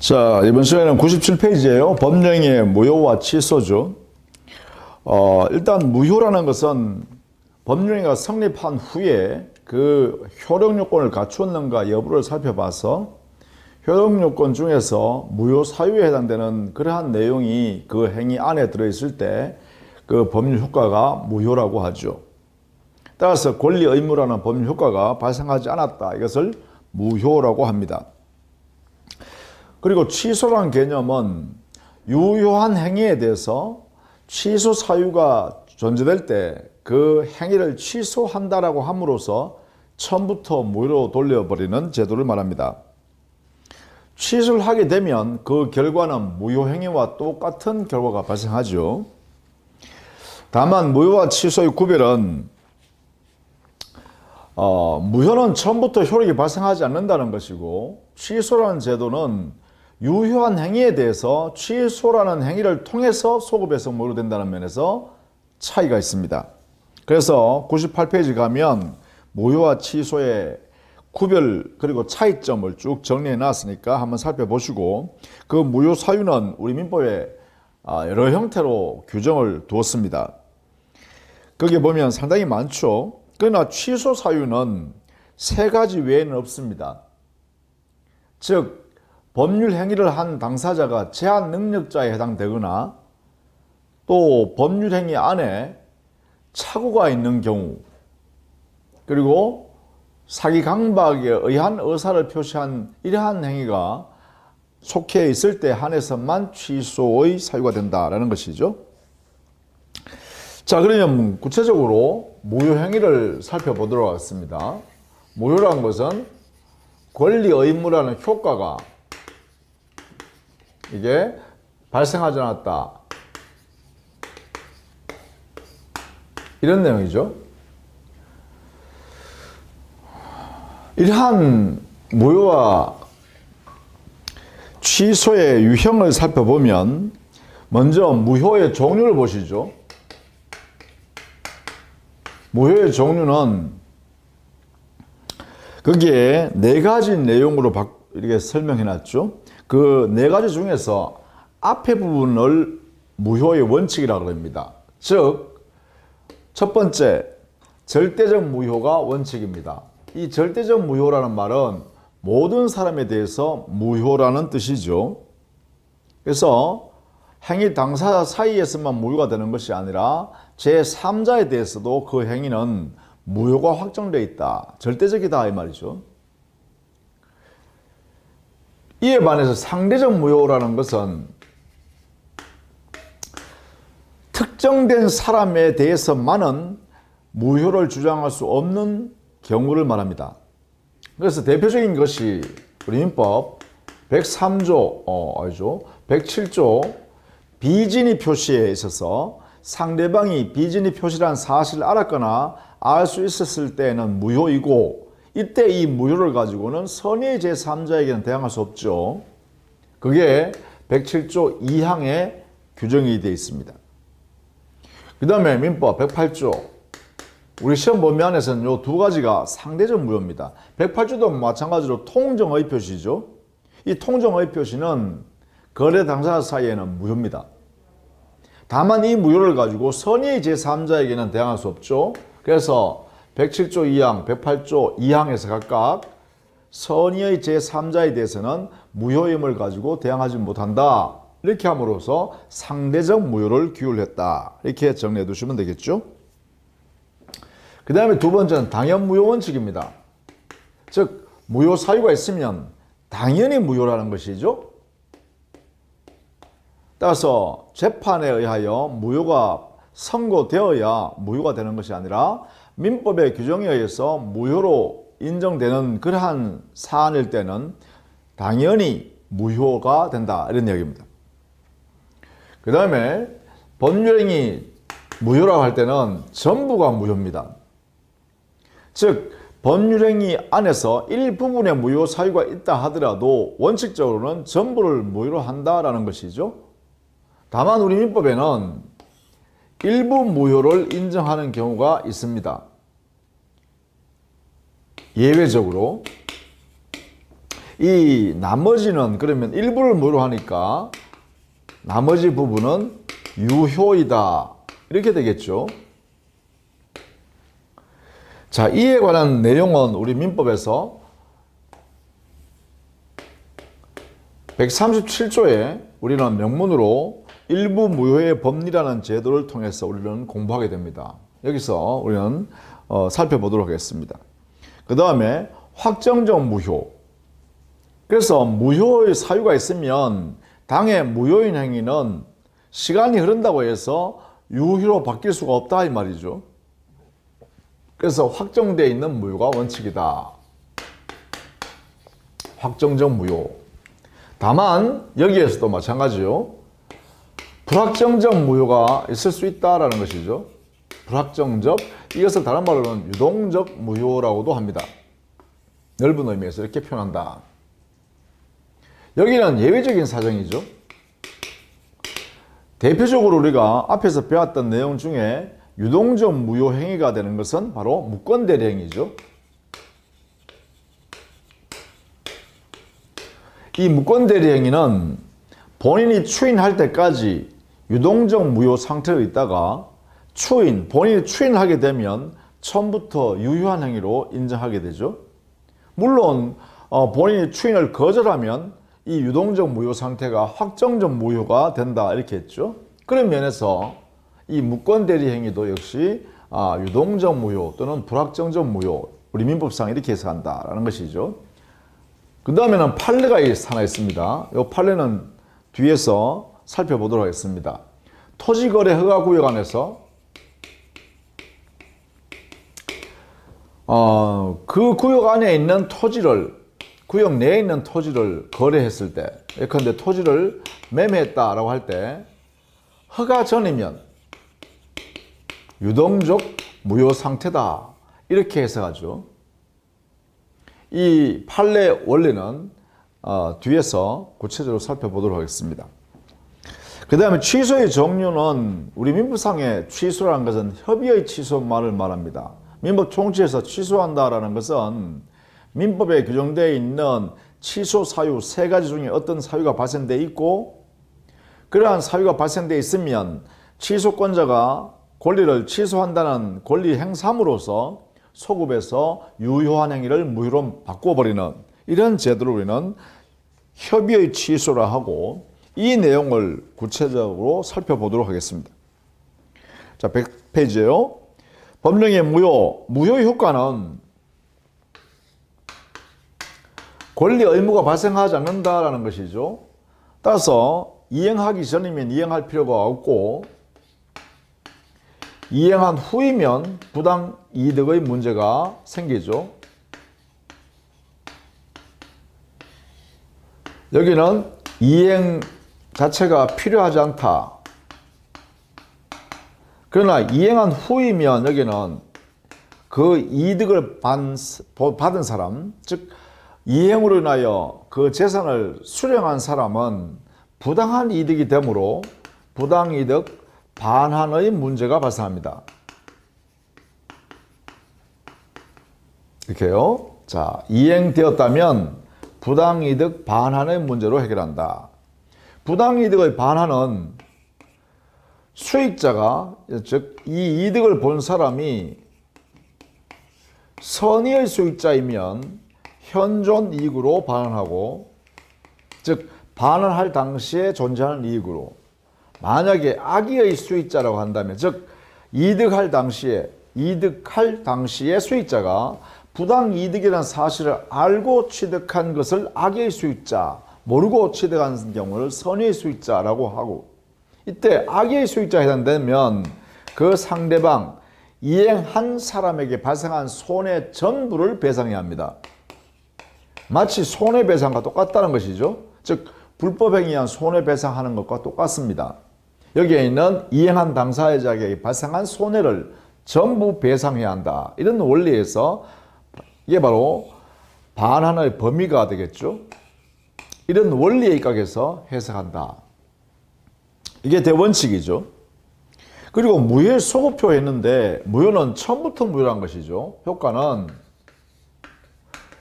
자, 이번 시간에는 97페이지예요. 법령의 무효와 취소죠. 일단 무효라는 것은 법령이 성립한 후에 그 효력 요건을 갖추었는가 여부를 살펴봐서 효력 요건 중에서 무효 사유에 해당되는 그러한 내용이 그 행위 안에 들어있을 때 그 법률 효과가 무효라고 하죠. 따라서 권리 의무라는 법률 효과가 발생하지 않았다. 이것을 무효라고 합니다. 그리고 취소라는 개념은 유효한 행위에 대해서 취소 사유가 존재될 때 그 행위를 취소한다라고 함으로써 처음부터 무효로 돌려버리는 제도를 말합니다. 취소를 하게 되면 그 결과는 무효 행위와 똑같은 결과가 발생하죠. 다만 무효와 취소의 구별은 무효는 처음부터 효력이 발생하지 않는다는 것이고 취소라는 제도는 유효한 행위에 대해서 취소라는 행위를 통해서 소급해서 무효된다는 면에서 차이가 있습니다. 그래서 98페이지 가면 무효와 취소의 구별 그리고 차이점을 쭉 정리해 놨으니까 한번 살펴보시고 그 무효 사유는 우리 민법에 여러 형태로 규정을 두었습니다. 거기에 보면 상당히 많죠. 그러나 취소 사유는 세 가지 외에는 없습니다. 즉 법률 행위를 한 당사자가 제한 능력자에 해당되거나 또 법률 행위 안에 착오가 있는 경우 그리고 사기 강박에 의한 의사를 표시한 이러한 행위가 속해 있을 때 한해서만 취소의 사유가 된다라는 것이죠. 자, 그러면 구체적으로 무효 행위를 살펴보도록 하겠습니다. 무효라는 것은 권리 의무라는 효과가 이게 발생하지 않았다. 이런 내용이죠. 이러한 무효와 취소의 유형을 살펴보면 먼저 무효의 종류를 보시죠. 무효의 종류는 거기에 네 가지 내용으로 이렇게 설명해 놨죠. 그 네 가지 중에서 앞에 부분을 무효의 원칙이라고 합니다. 즉, 첫 번째, 절대적 무효가 원칙입니다. 이 절대적 무효라는 말은 모든 사람에 대해서 무효라는 뜻이죠. 그래서 행위 당사자 사이에서만 무효가 되는 것이 아니라 제3자에 대해서도 그 행위는 무효가 확정되어 있다. 절대적이다 이 말이죠. 이에 반해서 상대적 무효라는 것은 특정된 사람에 대해서만은 무효를 주장할 수 없는 경우를 말합니다. 그래서 대표적인 것이 우리 민법 103조, 107조 비진의 표시에 있어서 상대방이 비진의 표시란 사실을 알았거나 알 수 있었을 때는 무효이고 이때 이 무효를 가지고는 선의의 제3자에게는 대항할 수 없죠. 그게 107조 2항에 규정이 되어 있습니다. 그 다음에 민법 108조 우리 시험 범위 안에서는 이 두 가지가 상대적 무효입니다. 108조도 마찬가지로 통정의 표시죠. 이 통정의 표시는 거래 당사자 사이에는 무효입니다. 다만 이 무효를 가지고 선의의 제3자에게는 대항할 수 없죠. 그래서 107조 2항, 108조 2항에서 각각 선의의 제3자에 대해서는 무효임을 가지고 대항하지 못한다. 이렇게 함으로써 상대적 무효를 규율했다. 이렇게 정리해 두시면 되겠죠. 그 다음에 두 번째는 당연 무효 원칙입니다. 즉 무효 사유가 있으면 당연히 무효라는 것이죠. 따라서 재판에 의하여 무효가 선고되어야 무효가 되는 것이 아니라 민법의 규정에 의해서 무효로 인정되는 그러한 사안일 때는 당연히 무효가 된다. 이런 이야기입니다. 그 다음에 법률행위 무효라고 할 때는 전부가 무효입니다. 즉 법률행위 안에서 일부분의 무효 사유가 있다 하더라도 원칙적으로는 전부를 무효로 한다라는 것이죠. 다만 우리 민법에는 일부 무효를 인정하는 경우가 있습니다. 예외적으로 이 나머지는 그러면 일부를 무효로 하니까 나머지 부분은 유효이다. 이렇게 되겠죠. 자, 이에 관한 내용은 우리 민법에서 137조에 우리는 명문으로 일부 무효의 법리라는 제도를 통해서 우리는 공부하게 됩니다. 여기서 우리는 살펴보도록 하겠습니다. 그 다음에 확정적 무효. 그래서 무효의 사유가 있으면 당의 무효인 행위는 시간이 흐른다고 해서 유효로 바뀔 수가 없다 이 말이죠. 그래서 확정되어 있는 무효가 원칙이다. 확정적 무효. 다만 여기에서도 마찬가지요. 불확정적 무효가 있을 수 있다라는 것이죠. 불확정적, 이것을 다른 말로는 유동적 무효라고도 합니다. 넓은 의미에서 이렇게 표현한다. 여기는 예외적인 사정이죠. 대표적으로 우리가 앞에서 배웠던 내용 중에 유동적 무효 행위가 되는 것은 바로 무권대리 행위죠. 이 무권대리 행위는 본인이 추인할 때까지 유동적 무효 상태로 있다가 본인이 추인을 하게 되면 처음부터 유효한 행위로 인정하게 되죠. 물론 본인이 추인을 거절하면 이 유동적 무효 상태가 확정적 무효가 된다 이렇게 했죠. 그런 면에서 이 무권대리 행위도 역시 유동적 무효 또는 불확정적 무효, 우리 민법상 이렇게 해석한다라는 것이죠. 그 다음에는 판례가 하나 있습니다. 이 판례는 뒤에서 살펴보도록 하겠습니다. 토지거래 허가구역 안에서 그 구역 안에 있는 토지를, 구역 내에 있는 토지를 거래했을 때, 예컨대 토지를 매매했다라고 할 때 허가 전이면 유동적 무효 상태다 이렇게 해석하죠. 이 판례 원리는 뒤에서 구체적으로 살펴보도록 하겠습니다. 그 다음에 취소의 종류는 우리 민법상의 취소라는 것은 협의의 취소만을 말합니다. 민법 총칙에서 취소한다라는 것은 민법에 규정되어 있는 취소 사유 3가지 중에 어떤 사유가 발생되어 있고, 그러한 사유가 발생되어 있으면 취소권자가 권리를 취소한다는 권리 행사함으로써 소급해서 유효한 행위를 무효로 바꿔버리는 이런 제도를 우리는 협의의 취소라 하고, 이 내용을 구체적으로 살펴보도록 하겠습니다. 자, 100페이지에요. 법령의 무효의 효과는 권리 의무가 발생하지 않는다라는 것이죠. 따라서 이행하기 전이면 이행할 필요가 없고, 이행한 후이면 부당 이득의 문제가 생기죠. 여기는 이행 자체가 필요하지 않다. 그러나 이행한 후이면 여기는 그 이득을 받은 사람, 즉 이행으로 인하여 그 재산을 수령한 사람은 부당한 이득이 되므로 부당이득 반환의 문제가 발생합니다. 이렇게요. 자, 이행되었다면 부당이득 반환의 문제로 해결한다. 부당이득의 반환은 수익자가, 즉 이 이득을 본 사람이 선의의 수익자이면 현존 이익으로 반환하고, 즉 반환할 당시에 존재하는 이익으로, 만약에 악의의 수익자라고 한다면, 즉 이득할 당시에 수익자가 부당이득이라는 사실을 알고 취득한 것을 악의 수익자, 모르고 취득한 경우를 선의의 수익자라고 하고, 이때 악의 수익자에 해당되면 그 상대방, 이행한 사람에게 발생한 손해 전부를 배상해야 합니다. 마치 손해배상과 똑같다는 것이죠. 즉 불법행위에 의한 손해배상하는 것과 똑같습니다. 여기에 있는 이행한 당사자에게 발생한 손해를 전부 배상해야 한다. 이런 원리에서 이게 바로 반환의 범위가 되겠죠. 이런 원리에 입각해서 해석한다. 이게 대원칙이죠. 그리고 무효 소급표 했는데 무효는 처음부터 무효란 것이죠. 효과는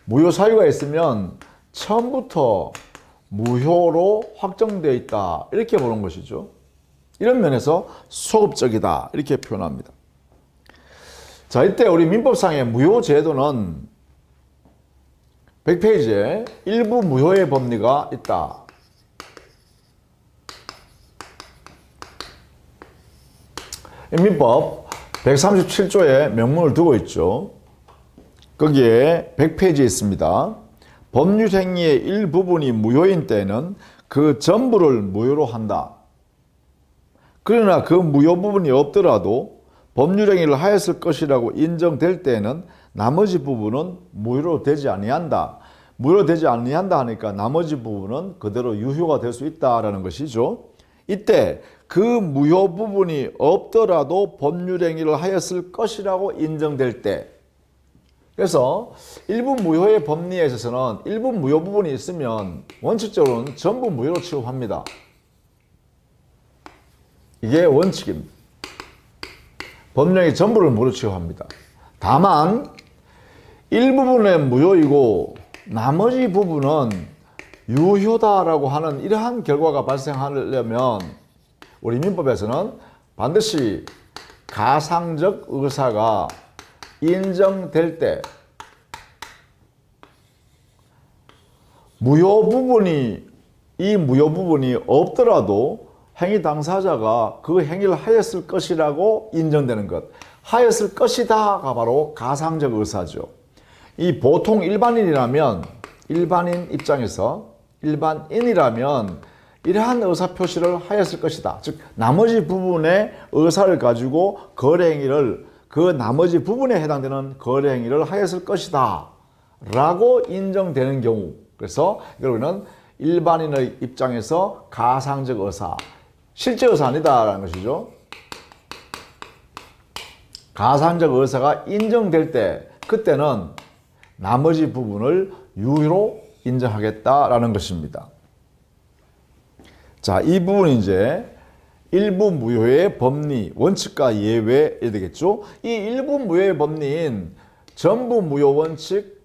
무효 사유가 있으면 처음부터 무효로 확정되어 있다. 이렇게 보는 것이죠. 이런 면에서 소급적이다. 이렇게 표현합니다. 자, 이때 우리 민법상의 무효 제도는 100페이지에 일부 무효의 법리가 있다. 민법 137조에 명문을 두고 있죠. 거기에 100페이지에 있습니다. 법률행위의 일부분이 무효인 때는 그 전부를 무효로 한다. 그러나 그 무효 부분이 없더라도 법률행위를 하였을 것이라고 인정될 때에는 나머지 부분은 무효로 되지 아니한다. 무효로 되지 아니한다 하니까 나머지 부분은 그대로 유효가 될 수 있다라는 것이죠. 이때 그 무효 부분이 없더라도 법률행위를 하였을 것이라고 인정될 때, 그래서 일부 무효의 법리에 있어서는 일부 무효 부분이 있으면 원칙적으로는 전부 무효로 취급합니다. 이게 원칙입니다. 법령의 전부를 무효로 취급합니다. 다만 일부분은 무효이고 나머지 부분은 유효다라고 하는 이러한 결과가 발생하려면 우리 민법에서는 반드시 가상적 의사가 인정될 때 이 무효 부분이 없더라도 행위 당사자가 그 행위를 하였을 것이라고 인정되는 것. 하였을 것이다가 바로 가상적 의사죠. 이 보통 일반인이라면 일반인 입장에서 일반인이라면 이러한 의사표시를 하였을 것이다. 즉 나머지 부분의 의사를 가지고 거래행위를 그 나머지 부분에 해당되는 거래행위를 하였을 것이다 라고 인정되는 경우, 그래서 이걸 우리는 일반인의 입장에서 가상적 의사, 실제 의사 아니다라는 것이죠. 가상적 의사가 인정될 때 그때는 나머지 부분을 유효로 인정하겠다라는 것입니다. 자, 이 부분이 이제 일부 무효의 법리, 원칙과 예외 되겠죠. 이 일부 무효의 법리인 전부 무효 원칙,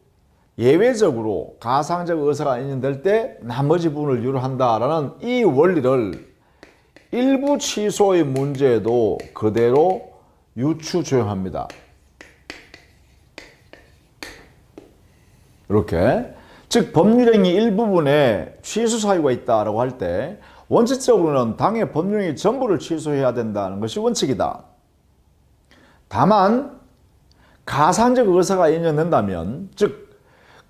예외적으로 가상적 의사가 인정될 때 나머지 부분을 유효로 한다라는 이 원리를 일부 취소의 문제에도 그대로 유추 적용합니다. 이렇게. 즉 법률행위 일부분에 취소 사유가 있다라고 할 때 원칙적으로는 당의 법률행위 전부를 취소해야 된다는 것이 원칙이다. 다만 가상적 의사가 인정된다면, 즉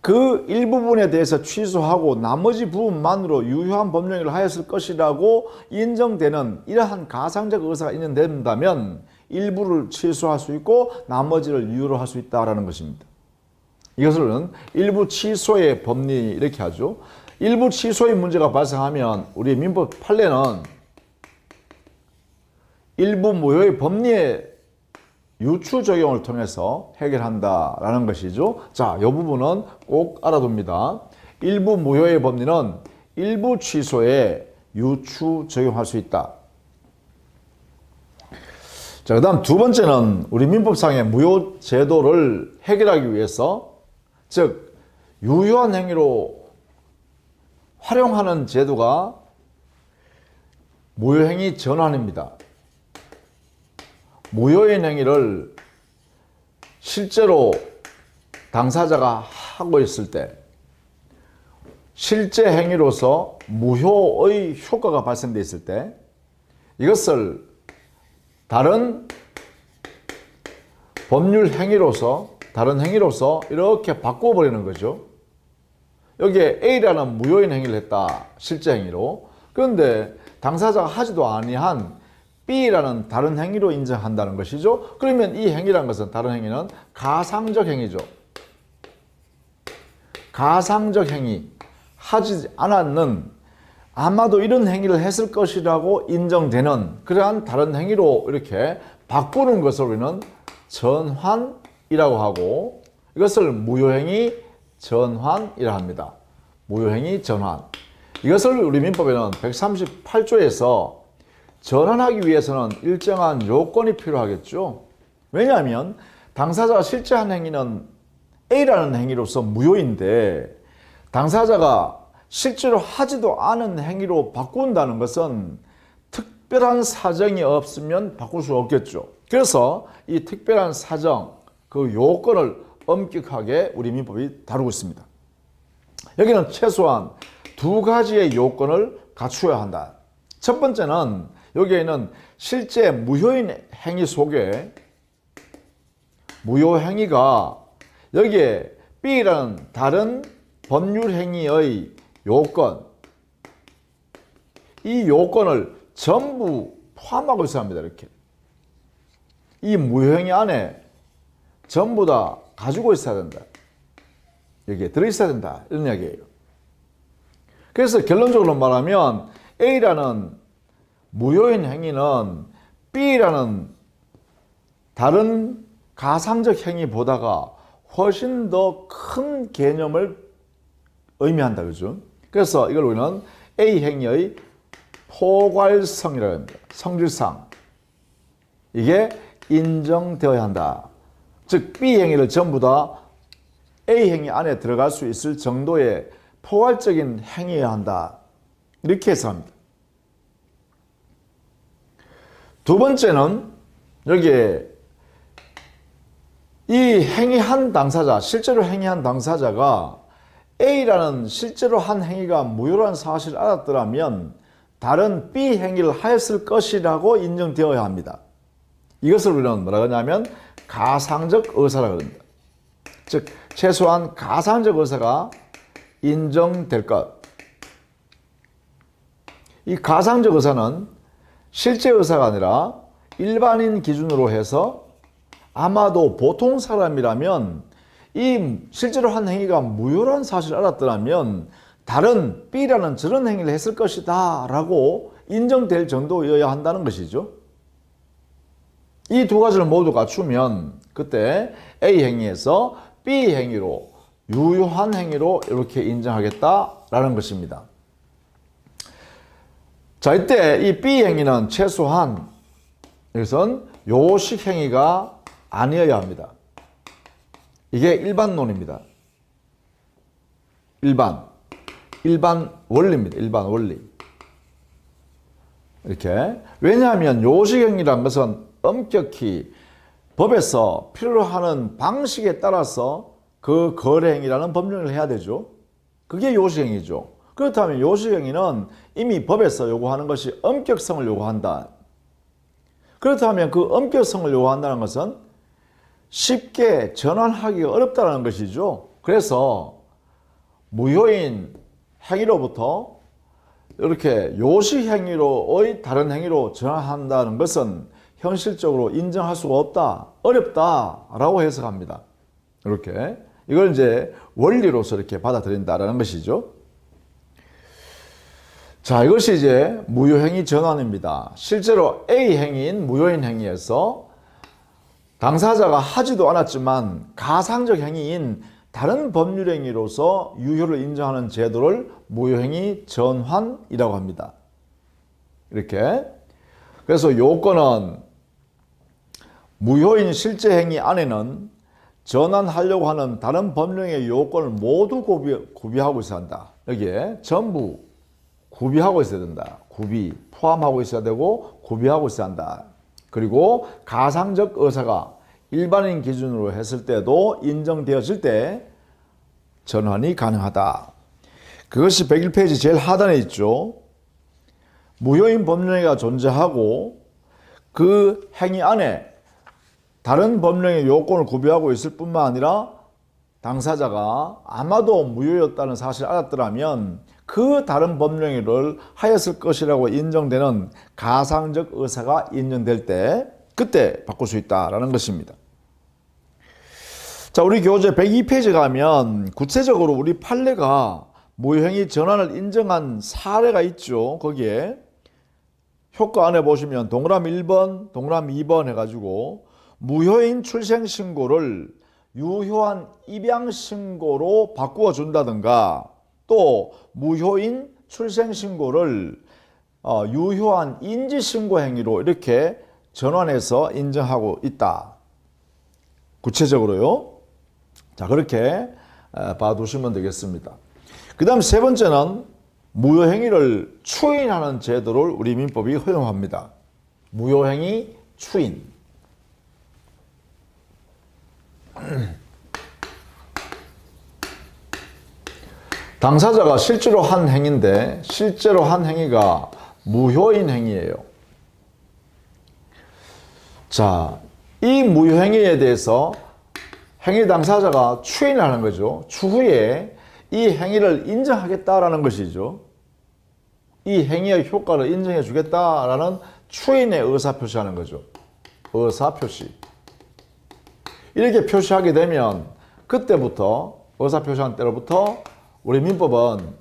그 일부분에 대해서 취소하고 나머지 부분만으로 유효한 법률행위를 하였을 것이라고 인정되는 이러한 가상적 의사가 인정된다면 일부를 취소할 수 있고 나머지를 유효로 할 수 있다는 것입니다. 이것을 일부 취소의 법리 이렇게 하죠. 일부 취소의 문제가 발생하면 우리 민법 판례는 일부 무효의 법리의 유추 적용을 통해서 해결한다라는 것이죠. 자, 이 부분은 꼭 알아둡니다. 일부 무효의 법리는 일부 취소에 유추 적용할 수 있다. 자, 그 다음 두 번째는 우리 민법상의 무효 제도를 해결하기 위해서, 즉 유효한 행위로 활용하는 제도가 무효행위 전환입니다. 무효인 행위를 실제로 당사자가 하고 있을 때 실제 행위로서 무효의 효과가 발생되어 있을 때 이것을 다른 법률 행위로서, 다른 행위로서 이렇게 바꿔버리는 거죠. 여기에 A라는 무효인 행위를 했다, 실제 행위로. 그런데 당사자가 하지도 아니한 B라는 다른 행위로 인정한다는 것이죠. 그러면 이 행위라는 것은, 다른 행위는 가상적 행위죠. 가상적 행위, 하지 않았는, 아마도 이런 행위를 했을 것이라고 인정되는 그러한 다른 행위로 이렇게 바꾸는 것을 우리는 전환이라고 하고, 이것을 무효행위 전환이라 합니다. 무효행위 전환. 이것을 우리 민법에는 138조에서 전환하기 위해서는 일정한 요건이 필요하겠죠. 왜냐하면 당사자가 실제 한 행위는 A라는 행위로서 무효인데 당사자가 실제로 하지도 않은 행위로 바꾼다는 것은 특별한 사정이 없으면 바꿀 수 없겠죠. 그래서 이 특별한 사정, 그 요건을 엄격하게 우리 민법이 다루고 있습니다. 여기는 최소한 두 가지의 요건을 갖추어야 한다. 첫 번째는 여기에는 실제 무효인 행위 속에 무효 행위가 여기에 B라는 다른 법률 행위의 요건, 이 요건을 전부 포함하고 있어야 합니다. 이렇게 이 무효행위 안에 전부 다 가지고 있어야 된다. 여기에 들어있어야 된다. 이런 이야기예요. 그래서 결론적으로 말하면 A라는 무효인 행위는 B라는 다른 가상적 행위보다가 훨씬 더 큰 개념을 의미한다. 그죠? 그래서 이걸 우리는 A 행위의 포괄성이라고 합니다. 성질상. 이게 인정되어야 한다. 즉 B 행위를 전부 다 A 행위 안에 들어갈 수 있을 정도의 포괄적인 행위여야 한다. 이렇게 해석합니다. 두 번째는 여기에 이 행위한 당사자, 실제로 행위한 당사자가 A라는 실제로 한 행위가 무효라는 사실을 알았더라면 다른 B 행위를 하였을 것이라고 인정되어야 합니다. 이것을 우리는 뭐라고 하냐면 가상적 의사라고 합니다. 즉 최소한 가상적 의사가 인정될 것. 이 가상적 의사는 실제 의사가 아니라 일반인 기준으로 해서 아마도 보통 사람이라면 이 실제로 한 행위가 무효라는 사실을 알았더라면 다른 B라는 저런 행위를 했을 것이다 라고 인정될 정도여야 한다는 것이죠. 이 두 가지를 모두 갖추면 그때 A 행위에서 B 행위로 유효한 행위로 이렇게 인정하겠다라는 것입니다. 자, 이때 이 B 행위는 최소한 여기선 요식 행위가 아니어야 합니다. 이게 일반론입니다. 일반 원리입니다. 일반 원리. 이렇게. 왜냐하면 요식행위란 것은 엄격히 법에서 필요로 하는 방식에 따라서 그 거래행위라는 법령을 해야 되죠. 그게 요식행위죠. 그렇다면 요식행위는 이미 법에서 요구하는 것이 엄격성을 요구한다. 그렇다면 그 엄격성을 요구한다는 것은 쉽게 전환하기가 어렵다는 것이죠. 그래서 무효인 행위로부터 이렇게 요식 행위로의 다른 행위로 전환한다는 것은 현실적으로 인정할 수가 없다, 어렵다라고 해석합니다. 이렇게 이걸 이제 원리로서 이렇게 받아들인다라는 것이죠. 자, 이것이 이제 무효행위 전환입니다. 실제로 A 행위인 무효인 행위에서 당사자가 하지도 않았지만 가상적 행위인 다른 법률 행위로서 유효를 인정하는 제도를 무효행위 전환이라고 합니다. 이렇게. 그래서 요건은 무효인 실제 행위 안에는 전환하려고 하는 다른 법령의 요건을 모두 구비하고 있어야 한다. 여기에 전부 구비하고 있어야 된다. 포함하고 있어야 되고 구비하고 있어야 한다. 그리고 가상적 의사가 일반인 기준으로 했을 때도 인정되어질 때 전환이 가능하다. 그것이 101페이지 제일 하단에 있죠. 무효인 법령행위가 존재하고 그 행위 안에 다른 법령의 요건을 구비하고 있을 뿐만 아니라 당사자가 아마도 무효였다는 사실을 알았더라면 그 다른 법령을 하였을 것이라고 인정되는 가상적 의사가 인정될 때 그때 바꿀 수 있다라는 것입니다. 자, 우리 교재 102페이지 가면 구체적으로 우리 판례가 무효행위 전환을 인정한 사례가 있죠. 거기에 효과 안에 보시면 동그라미 1번, 동그라미 2번 해가지고 무효인 출생신고를 유효한 입양신고로 바꾸어 준다든가 또 무효인 출생신고를 유효한 인지신고 행위로 이렇게 전환해서 인정하고 있다. 구체적으로요. 자, 그렇게 봐두시면 되겠습니다. 그 다음 세 번째는 무효행위를 추인하는 제도를 우리 민법이 허용합니다. 무효행위 추인. 당사자가 실제로 한 행위인데 실제로 한 행위가 무효인 행위예요. 자, 이 무효행위에 대해서 행위 당사자가 추인하는 거죠. 추후에 이 행위를 인정하겠다라는 것이죠. 이 행위의 효과를 인정해 주겠다라는 추인의 의사표시하는 거죠. 의사표시. 이렇게 표시하게 되면 그때부터 의사표시한 때로부터 우리 민법은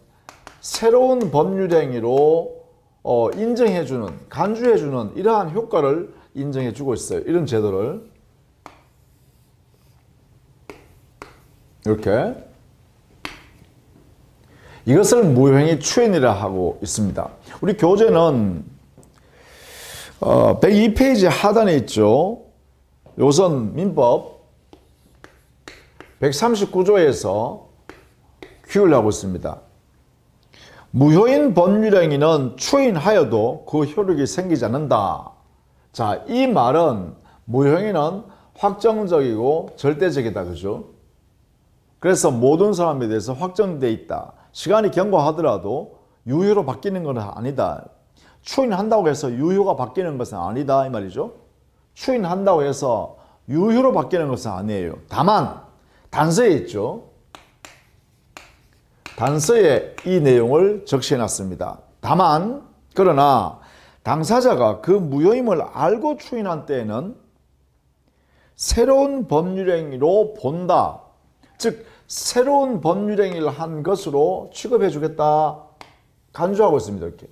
새로운 법률행위로 인정해주는, 간주해주는 이러한 효과를 인정해주고 있어요. 이런 제도를. 이렇게. 이것을 무효행위 추인이라 하고 있습니다. 우리 교재는 102페이지 하단에 있죠. 요선 민법 139조에서 규율을 하고 있습니다. 무효인 법률행위는 추인하여도 그 효력이 생기지 않는다. 자, 이 말은 무효행위는 확정적이고 절대적이다. 그죠? 그래서 모든 사람에 대해서 확정되어 있다. 시간이 경과하더라도 유효로 바뀌는 건 아니다. 추인한다고 해서 유효가 바뀌는 것은 아니다. 이 말이죠. 추인한다고 해서 유효로 바뀌는 것은 아니에요. 다만 단서에 있죠. 단서에 이 내용을 적시해 놨습니다. 다만 그러나 당사자가 그 무효임을 알고 추인한 때에는 새로운 법률행위로 본다. 즉 새로운 법률행위를 한 것으로 취급해 주겠다. 간주하고 있습니다. 이렇게.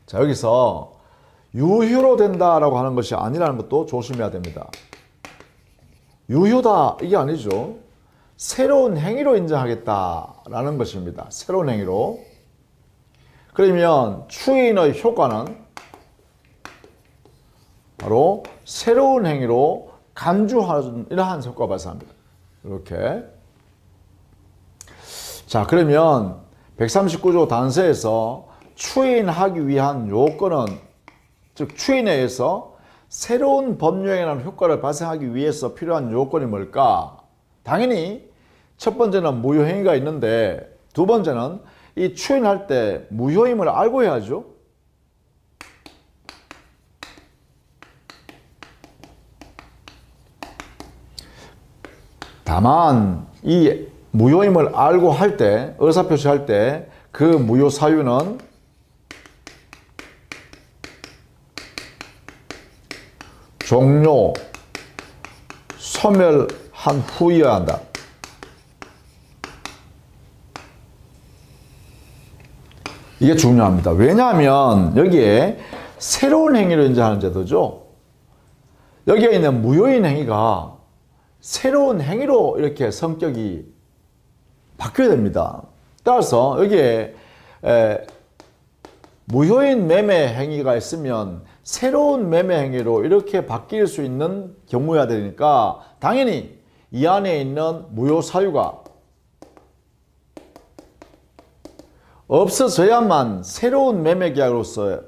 자, 여기서 유효로 된다라고 하는 것이 아니라는 것도 조심해야 됩니다. 유효다 이게 아니죠. 새로운 행위로 인정하겠다라는 것입니다. 새로운 행위로. 그러면 추인의 효과는 바로 새로운 행위로 간주하는 이러한 효과가 발생합니다. 이렇게. 자, 그러면 139조 단서에서 추인하기 위한 요건은, 즉 추인에 의해서 새로운 법률행위라는 효과를 발생하기 위해서 필요한 요건이 뭘까? 당연히 첫 번째는 무효행위가 있는데 두 번째는 이 추인할 때 무효임을 알고 해야죠. 다만 이 무효임을 알고 할 때, 의사표시할 때 그 무효 사유는 종료, 소멸한 후여야 한다. 이게 중요합니다. 왜냐하면 여기에 새로운 행위를 인정하는 제도죠. 여기에 있는 무효인 행위가 새로운 행위로 이렇게 성격이 바뀌어야 됩니다. 따라서 여기에 무효인 매매 행위가 있으면 새로운 매매 행위로 이렇게 바뀔 수 있는 경우여야 되니까 당연히 이 안에 있는 무효 사유가 없어져야만 새로운 매매 계약으로서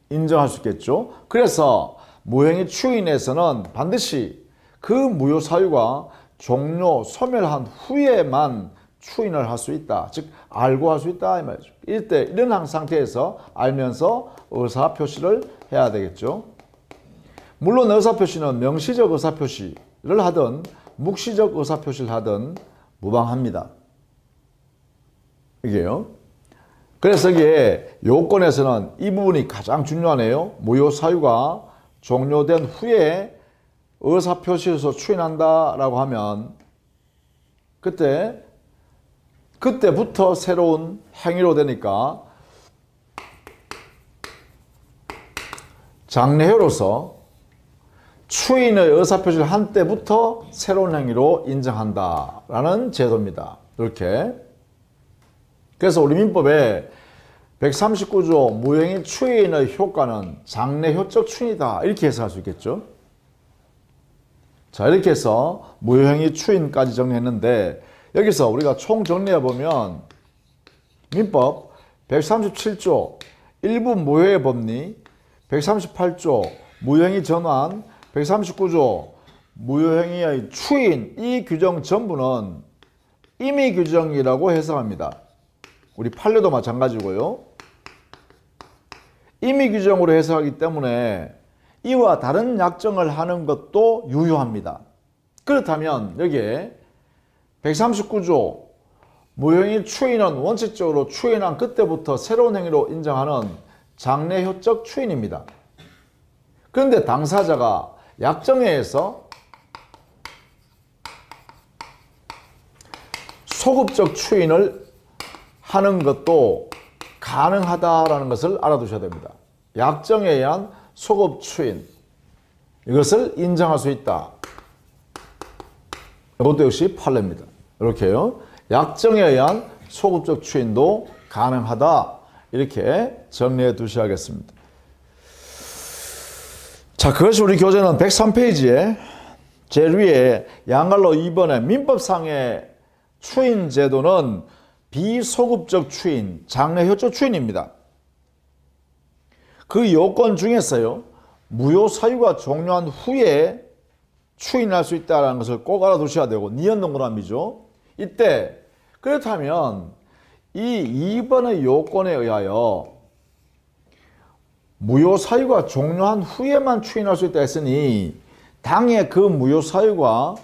인정할 수 있겠죠. 그래서 무효행위 추인에서는 반드시 그 무효 사유가 종료, 소멸한 후에만 추인을 할 수 있다. 즉 알고 할 수 있다 이 말이죠. 이런 상태에서 알면서 의사표시를 해야 되겠죠. 물론 의사표시는 명시적 의사표시를 하든 묵시적 의사표시를 하든 무방합니다. 이게요. 그래서 이게 요건에서는 이 부분이 가장 중요하네요. 무효 사유가 종료된 후에 의사표시에서 추인한다라고 하면 그때부터 새로운 행위로 되니까 장래효로서 추인의 의사표시를 한 때부터 새로운 행위로 인정한다라는 제도입니다. 이렇게. 그래서 우리 민법에 139조 무효행위 추인의 효과는 장래효적 추인이다. 이렇게 해석할 수 있겠죠. 자, 이렇게 해서 무효행위 추인까지 정리했는데 여기서 우리가 총 정리해 보면 민법 137조 일부 무효의 법리, 138조 무효행위 전환, 139조 무효행위의 추인, 이 규정 전부는 임의 규정이라고 해석합니다. 우리 판례도 마찬가지고요. 임의 규정으로 해석하기 때문에 이와 다른 약정을 하는 것도 유효합니다. 그렇다면 여기에 139조 무효행위 추인은 원칙적으로 추인한 그때부터 새로운 행위로 인정하는 장래효적 추인입니다. 그런데 당사자가 약정에서 소급적 추인을 하는 것도 가능하다라는 것을 알아두셔야 됩니다. 약정에 의한 소급 추인, 이것을 인정할 수 있다. 이것도 역시 판례입니다. 이렇게요. 약정에 의한 소급적 추인도 가능하다. 이렇게 정리해 두셔야겠습니다. 자, 그것이 우리 교재는 103페이지에 제일 위에 양갈로 2번의 민법상의 추인 제도는 비소급적 추인, 장래효적 추인입니다. 그 요건 중에서요, 무효 사유가 종료한 후에 추인할 수 있다는 것을 꼭 알아두셔야 되고, 니은동그라미죠. 이때 그렇다면 이 2번의 요건에 의하여 무효 사유가 종료한 후에만 추인할 수 있다 했으니 당해 그 무효 사유가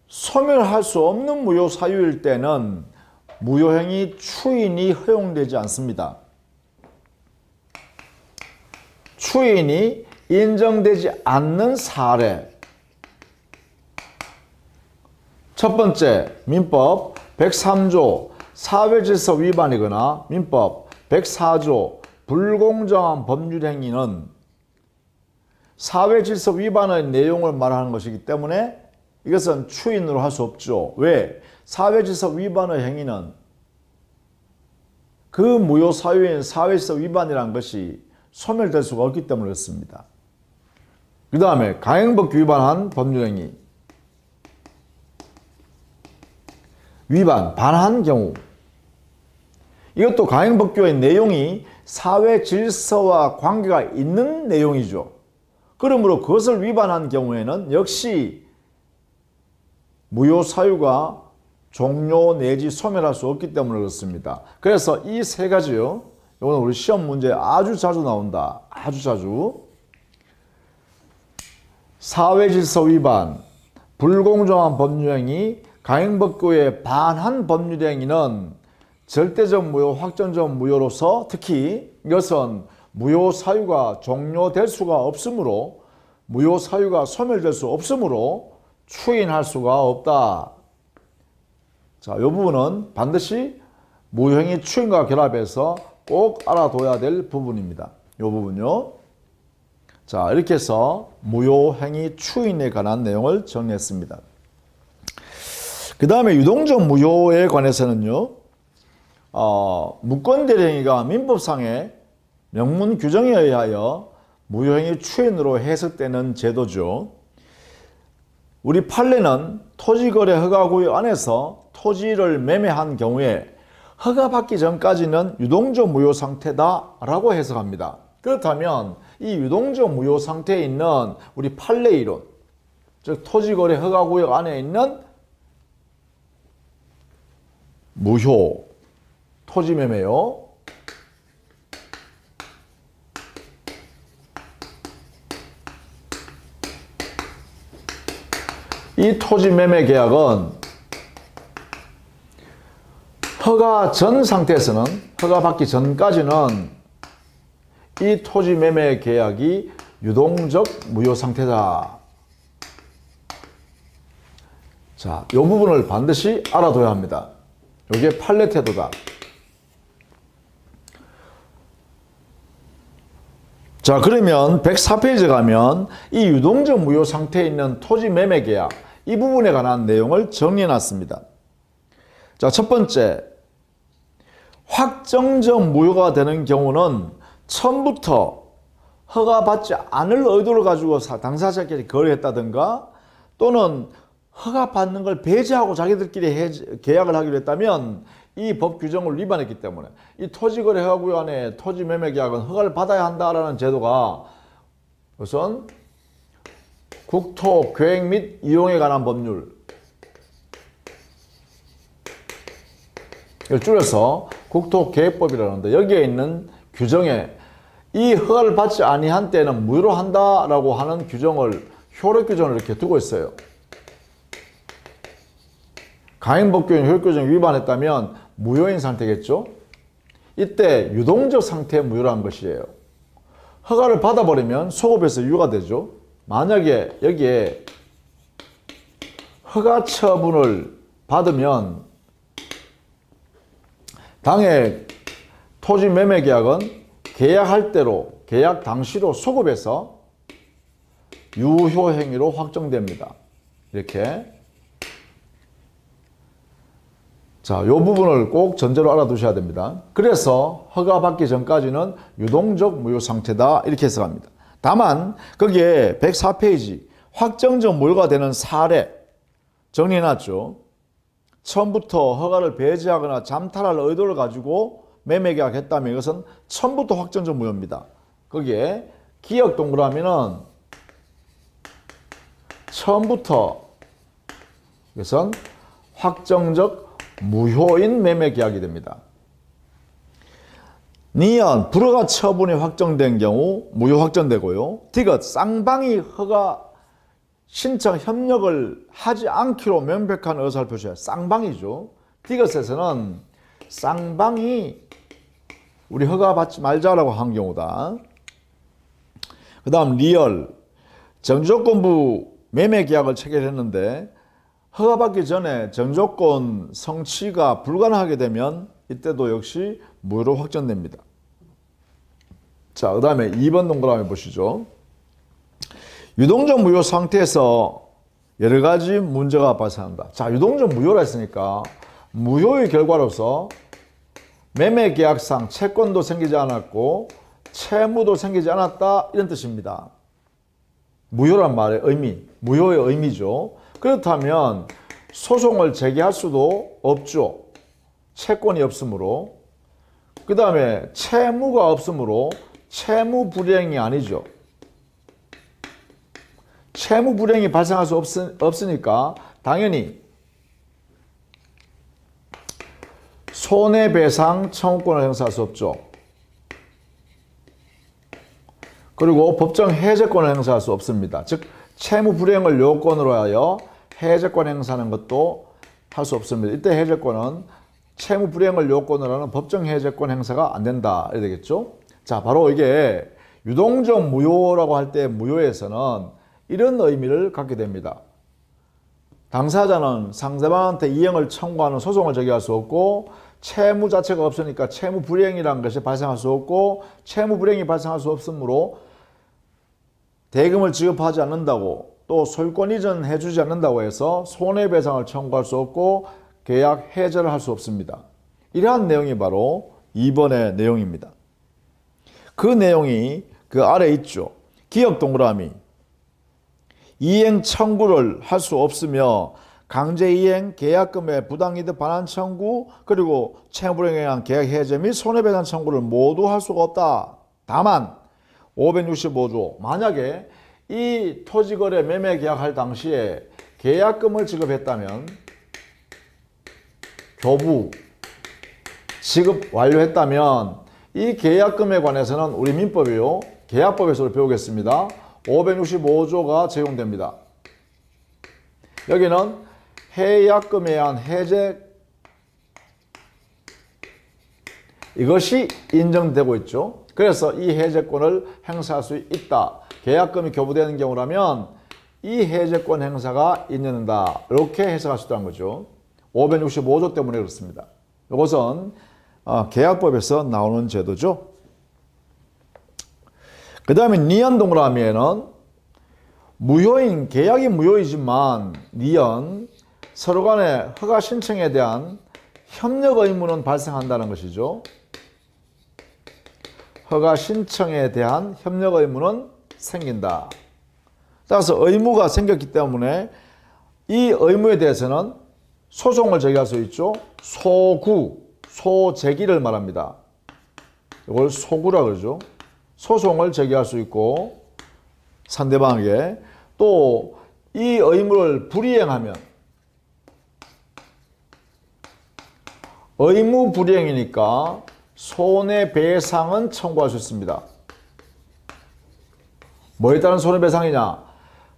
소멸할 수 없는 무효 사유일 때는 무효행위 추인이 허용되지 않습니다. 추인이 인정되지 않는 사례. 첫 번째, 민법 103조 사회질서 위반이거나 민법 104조 불공정한 법률행위는 사회질서 위반의 내용을 말하는 것이기 때문에 이것은 추인으로 할 수 없죠. 왜? 사회질서 위반의 행위는 그 무효 사유인 사회질서 위반이라는 것이 소멸될 수가 없기 때문에 그렇습니다. 그 다음에 강행법 위반한 법률행위, 위반, 반한 경우, 이것도 강행법규의 내용이 사회 질서와 관계가 있는 내용이죠. 그러므로 그것을 위반한 경우에는 역시 무효 사유가 종료 내지 소멸할 수 없기 때문에 그렇습니다. 그래서 이 세 가지요, 이거는 우리 시험 문제에 아주 자주 나온다. 아주 자주. 사회 질서 위반, 불공정한 법률행위, 강행법규에 반한 법률행위는 절대적 무효, 확정적 무효로서 특히 이것은 무효 사유가 종료될 수가 없으므로, 무효 사유가 소멸될 수 없으므로 추인할 수가 없다. 자, 이 부분은 반드시 무효행위 추인과 결합해서 꼭 알아둬야 될 부분입니다. 이 부분요. 자, 이렇게 해서 무효행위 추인에 관한 내용을 정리했습니다. 그 다음에 유동적 무효에 관해서는요, 무권대리행위가 민법상의 명문 규정에 의하여 무효행위 추인으로 해석되는 제도죠. 우리 판례는 토지거래 허가구역 안에서 토지를 매매한 경우에 허가받기 전까지는 유동적 무효 상태다라고 해석합니다. 그렇다면 이 유동적 무효 상태에 있는 우리 판례 이론, 즉 토지거래 허가구역 안에 있는 무효 토지매매요, 이 토지매매 계약은 허가 전 상태에서는, 허가받기 전까지는 이 토지매매 계약이 유동적 무효 상태다. 자, 이 부분을 반드시 알아둬야 합니다. 이게 판례 태도다. 자, 그러면 104페이지 가면 이 유동적 무효 상태에 있는 토지 매매 계약, 이 부분에 관한 내용을 정리해 놨습니다. 자, 첫 번째, 확정적 무효가 되는 경우는 처음부터 허가받지 않을 의도를 가지고 당사자끼리 거래했다든가 또는 허가받는 걸 배제하고 자기들끼리 계약을 하기로 했다면 이 법 규정을 위반했기 때문에 이 토지거래허가구역 안에 토지매매계약은 허가를 받아야 한다라는 제도가 우선 국토 계획 및 이용에 관한 법률, 이걸 줄여서 국토계획법이라는데 여기에 있는 규정에 이 허가를 받지 아니한 때는 무효로 한다라고 하는 규정을, 효력 규정을 이렇게 두고 있어요. 가행법규인 효력 규정 위반했다면 무효인 상태겠죠. 이때 유동적 상태에 무효라는 것이에요. 허가를 받아버리면 소급해서 유효가 되죠. 만약에 여기에 허가 처분을 받으면 당해 토지 매매 계약은 계약할 때로, 계약 당시로 소급해서 유효 행위로 확정됩니다. 이렇게. 자, 이 부분을 꼭 전제로 알아두셔야 됩니다. 그래서 허가 받기 전까지는 유동적 무효 상태다, 이렇게 해석합니다. 다만 거기에 104페이지 확정적 무효가 되는 사례 정리해놨죠. 처음부터 허가를 배제하거나 잠탈할 의도를 가지고 매매계약했다면 이것은 처음부터 확정적 무효입니다. 거기에 기억 동그라미는 처음부터, 이것은 확정적 무효인 매매계약이 됩니다. 니은 불허가 처분이 확정된 경우 무효 확정되고요. 디귿 쌍방이 허가 신청 협력을 하지 않기로 명백한 의사를 표시해요. 쌍방이죠. 디귿에서는 쌍방이 우리 허가 받지 말자라고 한 경우다. 그 다음 리얼 전조건부 매매계약을 체결했는데 허가받기 전에 전조건 성취가 불가능하게 되면 이때도 역시 무효로 확정됩니다. 자, 그 다음에 2번 동그라미 보시죠. 유동적 무효 상태에서 여러 가지 문제가 발생한다. 자, 유동적 무효라 했으니까 무효의 결과로서 매매계약상 채권도 생기지 않았고 채무도 생기지 않았다, 이런 뜻입니다. 무효란 말의 의미, 무효의 의미죠. 그렇다면 소송을 제기할 수도 없죠. 채권이 없으므로. 그 다음에 채무가 없으므로 채무 불이행이 아니죠. 채무 불이행이 발생할 수 없으니까 당연히 손해배상 청구권을 행사할 수 없죠. 그리고 법정 해제권을 행사할 수 없습니다. 즉 채무 불이행을 요건으로 하여 해제권 행사하는 것도 할 수 없습니다. 이때 해제권은 채무 불이행을 요건으로 하는 법정 해제권 행사가 안 된다, 이래 되겠죠. 자, 바로 이게 유동적 무효라고 할 때 무효에서는 이런 의미를 갖게 됩니다. 당사자는 상대방한테 이행을 청구하는 소송을 제기할 수 없고 채무 자체가 없으니까 채무 불이행이라는 것이 발생할 수 없고 채무 불이행이 발생할 수 없으므로 대금을 지급하지 않는다고 또 소유권 이전해 주지 않는다고 해서 손해배상을 청구할 수 없고 계약 해제를 할 수 없습니다. 이러한 내용이 바로 2번의 내용입니다. 그 내용이 그 아래 있죠. 기억 동그라미. 이행 청구를 할 수 없으며 강제이행, 계약금의 부당이득 반환 청구, 그리고 채무불이행에 의한 계약 해제 및 손해배상 청구를 모두 할 수가 없다. 다만 565조 만약에 이 토지거래 매매 계약할 당시에 계약금을 지급했다면 교부 지급 완료했다면 이 계약금에 관해서는 우리 민법이요, 계약법에서 배우겠습니다. 565조가 적용됩니다. 여기는 해약금에 의한 해제, 이것이 인정되고 있죠. 그래서 이 해제권을 행사할 수 있다. 계약금이 교부되는 경우라면 이 해제권 행사가 있는다. 이렇게 해석할 수 있다는 거죠. 565조 때문에 그렇습니다. 이것은 계약법에서 나오는 제도죠. 그 다음에 니은 동그라미에는 무효인, 계약이 무효이지만 니은 서로 간의 허가 신청에 대한 협력 의무는 발생한다는 것이죠. 허가 신청에 대한 협력 의무는 생긴다. 따라서 의무가 생겼기 때문에 이 의무에 대해서는 소송을 제기할 수 있죠. 소구, 소제기를 말합니다. 이걸 소구라 그러죠. 소송을 제기할 수 있고 상대방에게 또 이 의무를 불이행하면 의무 불이행이니까 손해배상은 청구할 수 있습니다. 뭐에 따른 손해배상이냐?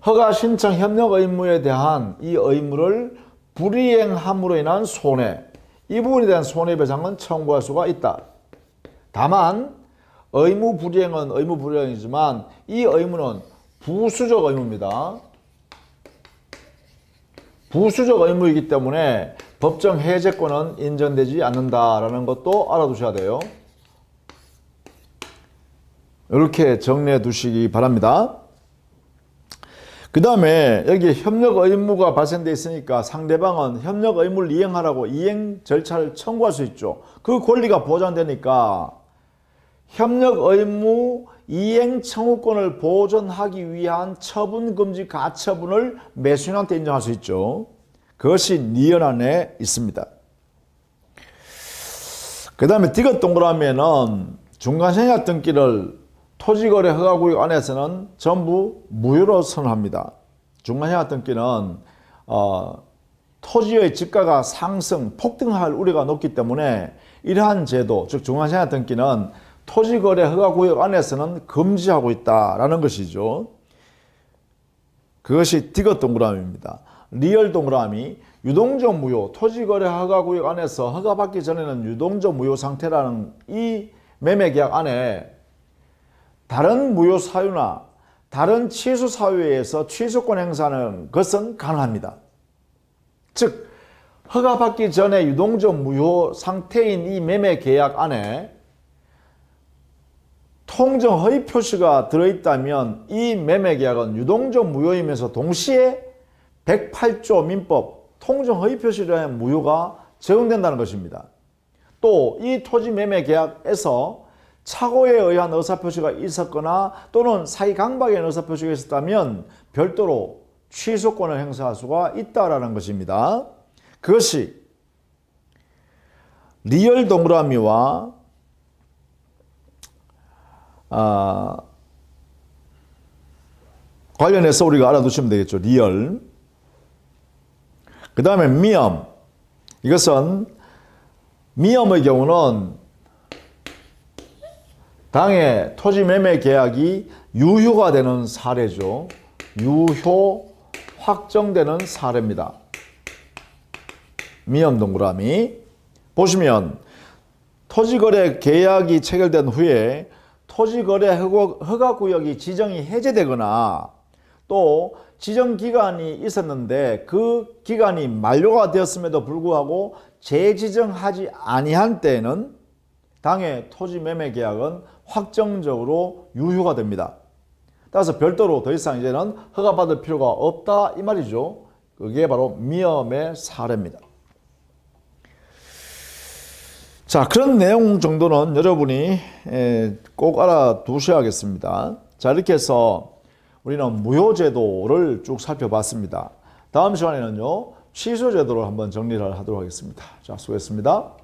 허가 신청 협력 의무에 대한 이 의무를 불이행함으로 인한 손해, 이 부분에 대한 손해배상은 청구할 수가 있다. 다만 의무 불이행은 의무 불이행이지만 이 의무는 부수적 의무입니다. 부수적 의무이기 때문에 법정 해제권은 인정되지 않는다라는 것도 알아두셔야 돼요. 이렇게 정리해 두시기 바랍니다. 그 다음에 여기 협력 의무가 발생되어 있으니까 상대방은 협력 의무를 이행하라고 이행 절차를 청구할 수 있죠. 그 권리가 보장되니까 협력 의무 이행 청구권을 보존하기 위한 처분금지 가처분을 매수인한테 인정할 수 있죠. 그것이 니은 안에 있습니다. 그 다음에 디귿 동그라미에는 중간생략 등기를 토지거래 허가구역 안에서는 전부 무효로 선언합니다. 중간생략 등기는 토지의 지가가 상승, 폭등할 우려가 높기 때문에 이러한 제도, 즉 중간생략 등기는 토지거래 허가구역 안에서는 금지하고 있다라는 것이죠. 그것이 디귿 동그라미입니다. 리얼 동그라미, 유동적 무효, 토지거래 허가구역 안에서 허가받기 전에는 유동적 무효 상태라는 이 매매계약 안에 다른 무효 사유나 다른 취소 사유에 의해서 취소권 행사하는 것은 가능합니다. 즉 허가받기 전에 유동적 무효 상태인 이 매매계약 안에 통정 허위 표시가 들어있다면 이 매매계약은 유동적 무효이면서 동시에 108조 민법 통정 허위 표시라는 무효가 적용된다는 것입니다. 또 이 토지 매매계약에서 착오에 의한 의사표시가 있었거나 또는 사기강박에 의한 의사표시가 있었다면 별도로 취소권을 행사할 수가 있다는 것입니다. 그것이 리얼 동그라미와 관련해서 우리가 알아두시면 되겠죠. 리얼. 그 다음에 미엄. 이것은 미엄의 경우는 당해 토지 매매 계약이 유효가 되는 사례죠. 유효 확정되는 사례입니다. 미엄 동그라미. 보시면 토지거래 계약이 체결된 후에 토지거래 허가구역이 지정이 해제되거나 또 지정기간이 있었는데 그 기간이 만료가 되었음에도 불구하고 재지정하지 아니한 때에는 당해 토지매매계약은 확정적으로 유효가 됩니다. 따라서 별도로 더 이상 이제는 허가받을 필요가 없다 이 말이죠. 그게 바로 미엄의 사례입니다. 자, 그런 내용 정도는 여러분이 꼭 알아두셔야겠습니다. 자, 이렇게 해서 우리는 무효제도를 쭉 살펴봤습니다. 다음 시간에는요, 취소제도를 한번 정리를 하도록 하겠습니다. 자, 수고했습니다.